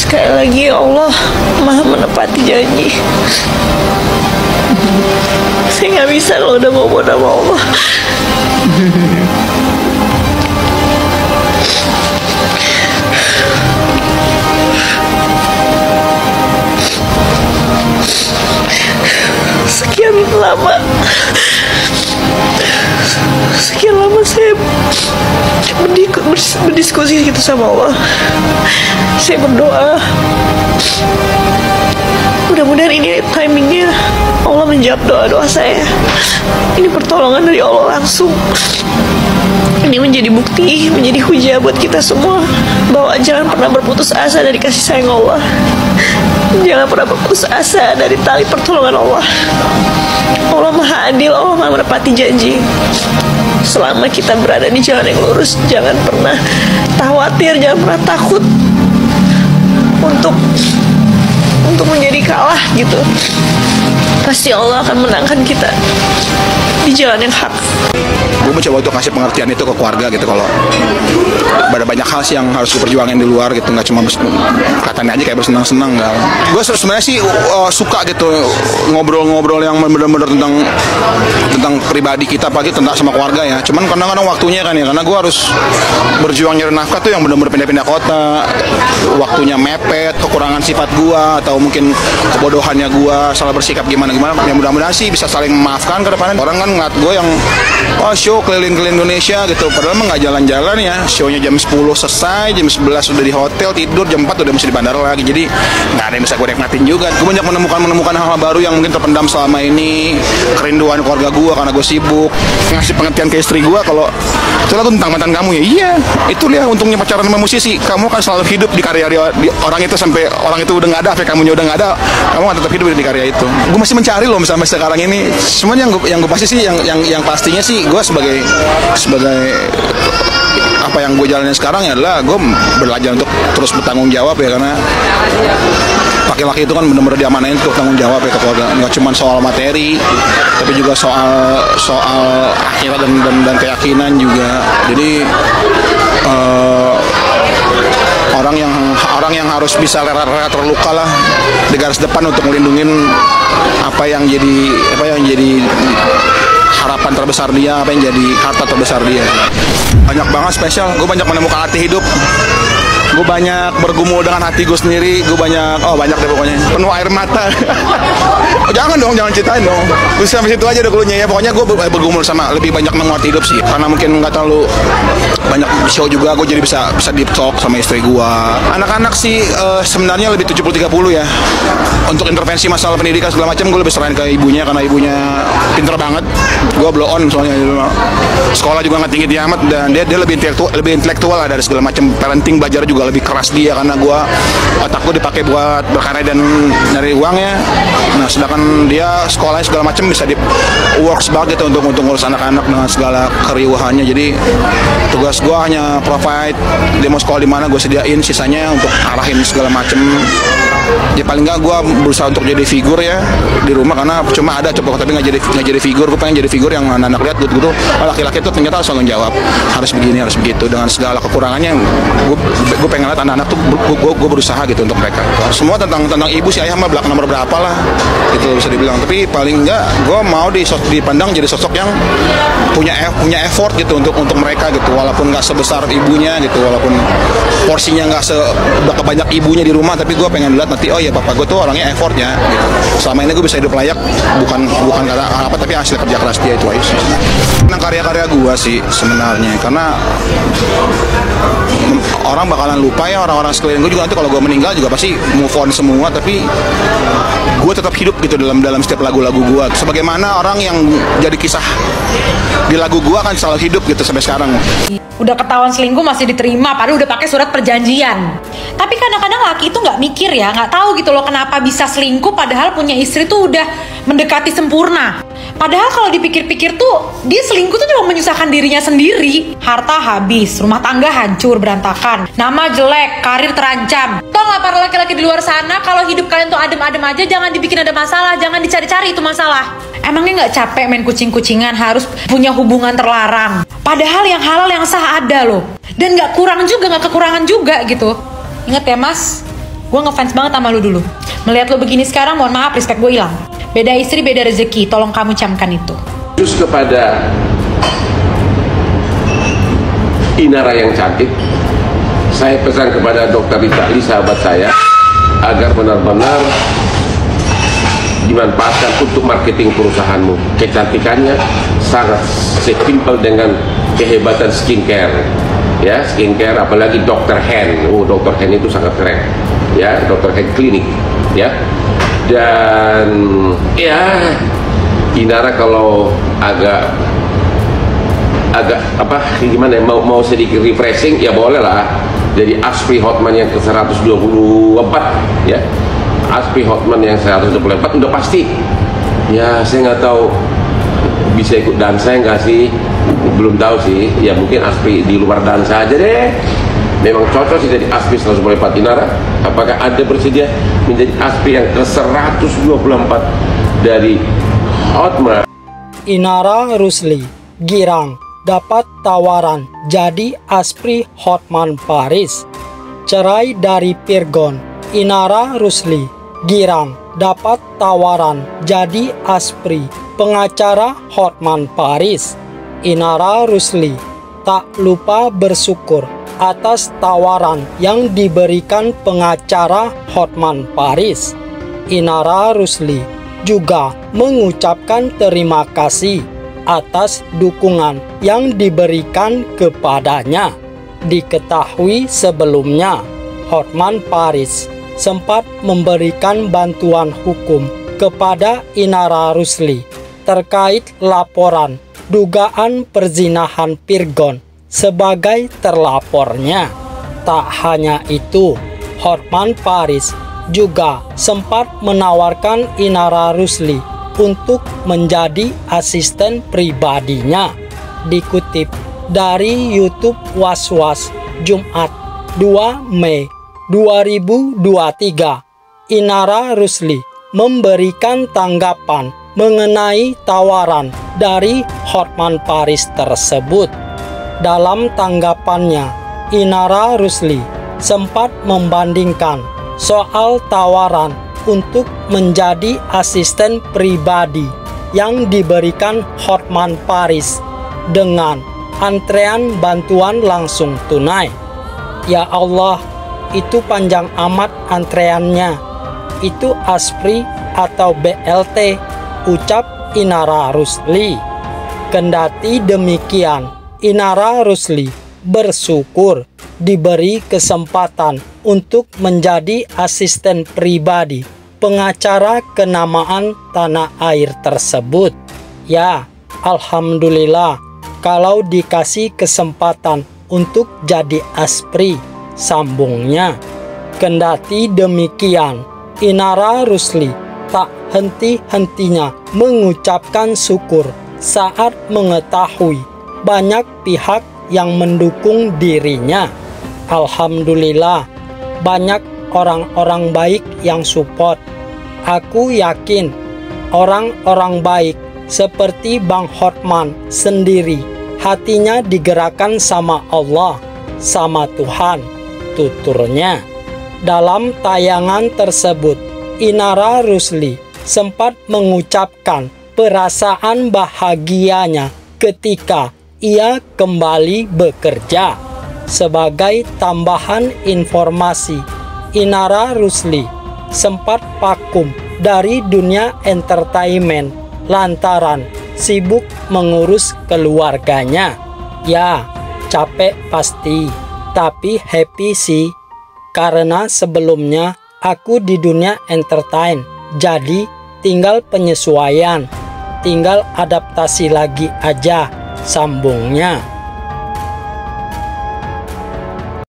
Sekali lagi Allah Maha menepati janji. Saya nggak bisa kalau udah ngomong sama Allah. Sekian lama saya berdiskusi gitu sama Allah. Saya berdoa, mudah-mudahan ini timingnya Allah menjawab doa-doa saya. Ini pertolongan dari Allah langsung. Ini menjadi bukti, menjadi hujah buat kita semua bahwa jangan pernah berputus asa dari kasih sayang Allah. Jangan pernah berputus asa dari tali pertolongan Allah. Allah Maha Adil, Allah Maha menepati janji. Selama kita berada di jalan yang lurus, jangan pernah khawatir, jangan pernah takut untuk menjadi kalah gitu. Pasti Allah akan menangkan kita di jalan yang hak. Gue mencoba untuk kasih pengertian itu ke keluarga gitu, kalau ada banyak hal sih yang harus diperjuangin di luar gitu, nggak cuma katanya aja kayak bersenang-senang. Nggak, gue sebenarnya sih suka gitu ngobrol-ngobrol yang benar-benar tentang pribadi kita, apalagi tentang sama keluarga ya. Cuman kadang-kadang waktunya kan ya, karena gue harus berjuang nyari nafkah tuh yang benar-benar pindah-pindah kota, waktunya mepet, kekurangan sifat gue atau mungkin kebodohannya gue salah bersikap gimana. Ya mudah-mudahan sih bisa saling memaafkan ke depannya. Orang kan ngeliat gue yang show keliling-keliling Indonesia gitu, padahal emang nggak jalan-jalan ya. Show-nya jam 10 selesai, jam 11 udah di hotel, tidur jam 4 udah mesti di bandara lagi. Jadi nggak ada yang bisa gue nikmatin juga. Gue banyak menemukan hal-hal baru yang mungkin terpendam selama ini, kerinduan keluarga gue karena gue sibuk. Ngasih pengertian ke istri gue kalau itu lagu tentang mantan kamu ya. Iya, itu dia untungnya pacaran sama musisi. Kamu kan selalu hidup di karya di orang itu sampai orang itu udah nggak ada, sampai kamunya udah nggak ada, kamu kan tetap hidup di karya itu. Gue masih mencari loh sampai sekarang ini. Cuman yang gue pasti sih, yang pastinya sih gue sebagai apa yang gue jalanin sekarang ya adalah gue belajar untuk terus bertanggung jawab ya, karena laki-laki itu kan benar-benar diamanain untuk tanggung jawab ya ke keluarga. Nggak cuma soal materi, tapi juga soal akhirat dan keyakinan juga. Jadi orang yang harus bisa rela terluka lah di garis depan untuk melindungi apa yang jadi harapan terbesar dia, apa yang jadi harta terbesar dia. Banyak banget spesial, gue banyak menemukan arti hidup. Gue banyak bergumul dengan hati gue sendiri. Gue banyak deh pokoknya, penuh air mata. Jangan ceritain dong. Terus sampai situ aja deh klunya ya. Pokoknya gue bergumul sama lebih banyak mengerti hidup sih. Karena mungkin nggak terlalu banyak show juga, gue jadi bisa deep talk sama istri gue. Anak-anak sih sebenarnya lebih 70-30 ya. Untuk intervensi masalah pendidikan segala macam gue lebih serahin ke ibunya, karena ibunya pinter banget. Gue blow on soalnya. Sekolah juga nggak tinggi amat, dan dia lebih intelektual lah dari segala macam. Parenting, belajar juga lebih keras dia, karena otak gue dipakai buat berkarya dan nyari uang ya. Nah sedangkan dia sekolahnya segala macam bisa di works banget gitu untuk ngurus anak-anak dengan segala keriuhannya. Jadi tugas gue hanya provide dia mau sekolah di mana gue sediain, sisanya untuk arahin segala macam. Ya paling nggak gue berusaha untuk jadi figur ya di rumah, karena cuma ada coba tapi nggak jadi figur. Gue pengen jadi figur yang anak-anak lihat gitu. Laki-laki itu ternyata harus tanggung jawab, harus begini harus begitu, dengan segala kekurangannya. Gue pengen lihat anak-anak tuh gue berusaha gitu untuk mereka. Semua tentang ibu si ayah mah belakang nomor berapa lah itu bisa dibilang. Tapi paling enggak gue mau dipandang jadi sosok yang punya effort gitu untuk mereka gitu, walaupun nggak sebesar ibunya gitu, walaupun porsinya nggak sebanyak ibunya di rumah, tapi gue pengen lihat nanti oh ya papa gue tuh orangnya effortnya gitu. Selama ini gue bisa hidup layak bukan kata apa, tapi hasil kerja keras dia itu aja sih. Tentang karya-karya gue sih sebenarnya, karena orang bakalan lupa ya, orang-orang sekeliling gue juga nanti kalau gue meninggal juga pasti move on semua, tapi gue tetap hidup gitu dalam setiap lagu-lagu gue. Sebagaimana orang yang jadi kisah di lagu gue kan selalu hidup gitu sampai sekarang. Udah ketahuan selingkuh masih diterima, padahal udah pakai surat perjanjian. Tapi kadang-kadang laki itu nggak mikir ya, nggak tahu gitu loh kenapa bisa selingkuh padahal punya istri tuh udah mendekati sempurna. Padahal kalau dipikir-pikir tuh dia selingkuh tuh cuma menyusahkan dirinya sendiri. Harta habis, rumah tangga hancur berantakan, nama jelek, karir terancam. Toh nggak para laki-laki di luar sana, kalau hidup kalian tuh adem-adem aja, jangan dibikin ada masalah, jangan dicari-cari itu masalah. Emangnya nggak capek main kucing-kucingan harus punya hubungan terlarang? Padahal yang halal yang sah ada loh. Dan nggak kurang juga, nggak kekurangan juga gitu. Ingat ya mas, Gue ngefans banget sama lu dulu. Melihat lu begini sekarang, mohon maaf, respect gue hilang. Beda istri, beda rezeki. Tolong kamu camkan itu. Terus kepada Inara yang cantik, saya pesan kepada Dr. Rita Lee, sahabat saya, agar benar-benar dimanfaatkan untuk marketing perusahaanmu. Kecantikannya sangat setimpal dengan kehebatan skincare, ya, skincare, apalagi Dr. Hen. Dr. Hen itu sangat keren, ya, Dr. Hen Klinik, ya. Dan ya, Inara kalau agak apa gimana ya, mau sedikit refreshing ya boleh lah. Jadi Asprey Hotman yang ke 124, ya, Asprey Hotman yang 124 udah pasti. Ya saya nggak tahu bisa ikut dansa nggak sih, belum tahu sih. Ya mungkin Asprey di luar dansa aja deh. Memang cocok sih jadi Asprey 124 Inara. Apakah Anda bersedia menjadi Asprey yang ke 124 dari Hotman? Inara Rusli girang dapat tawaran jadi Asprey Hotman Paris. Cerai dari Pirgon. Inara Rusli girang dapat tawaran jadi Asprey pengacara Hotman Paris. Inara Rusli tak lupa bersyukur atas tawaran yang diberikan pengacara Hotman Paris. Inara Rusli juga mengucapkan terima kasih atas dukungan yang diberikan kepadanya. Diketahui sebelumnya, Hotman Paris sempat memberikan bantuan hukum kepada Inara Rusli terkait laporan dugaan perzinahan Pirgon sebagai terlapornya. Tak hanya itu, Hotman Paris juga sempat menawarkan Inara Rusli untuk menjadi asisten pribadinya. Dikutip dari YouTube Was-Was Jumat 2 Mei 2023, Inara Rusli memberikan tanggapan mengenai tawaran dari Hotman Paris tersebut. Dalam tanggapannya, Inara Rusli sempat membandingkan soal tawaran untuk menjadi asisten pribadi yang diberikan Hotman Paris dengan antrean bantuan langsung tunai. Ya Allah, itu panjang amat antreannya. Itu Asprey atau BLT, ucap Inara Rusli. Kendati demikian, Inara Rusli bersyukur diberi kesempatan untuk menjadi asisten pribadi pengacara kenamaan tanah air tersebut. Ya, alhamdulillah kalau dikasih kesempatan untuk jadi Asprey, sambungnya. Kendati demikian, Inara Rusli tak henti-hentinya mengucapkan syukur saat mengetahui banyak pihak yang mendukung dirinya. Alhamdulillah, banyak orang-orang baik yang support. Aku yakin orang-orang baik seperti Bang Hotman sendiri hatinya digerakkan sama Allah, sama Tuhan, tuturnya. Dalam tayangan tersebut, Inara Rusli sempat mengucapkan perasaan bahagianya ketika ia kembali bekerja. Sebagai tambahan informasi, Inara Rusli sempat vakum dari dunia entertainment lantaran sibuk mengurus keluarganya. Ya, capek pasti, tapi happy sih. Karena sebelumnya aku di dunia entertain, jadi tinggal penyesuaian, tinggal adaptasi lagi aja, sambungnya.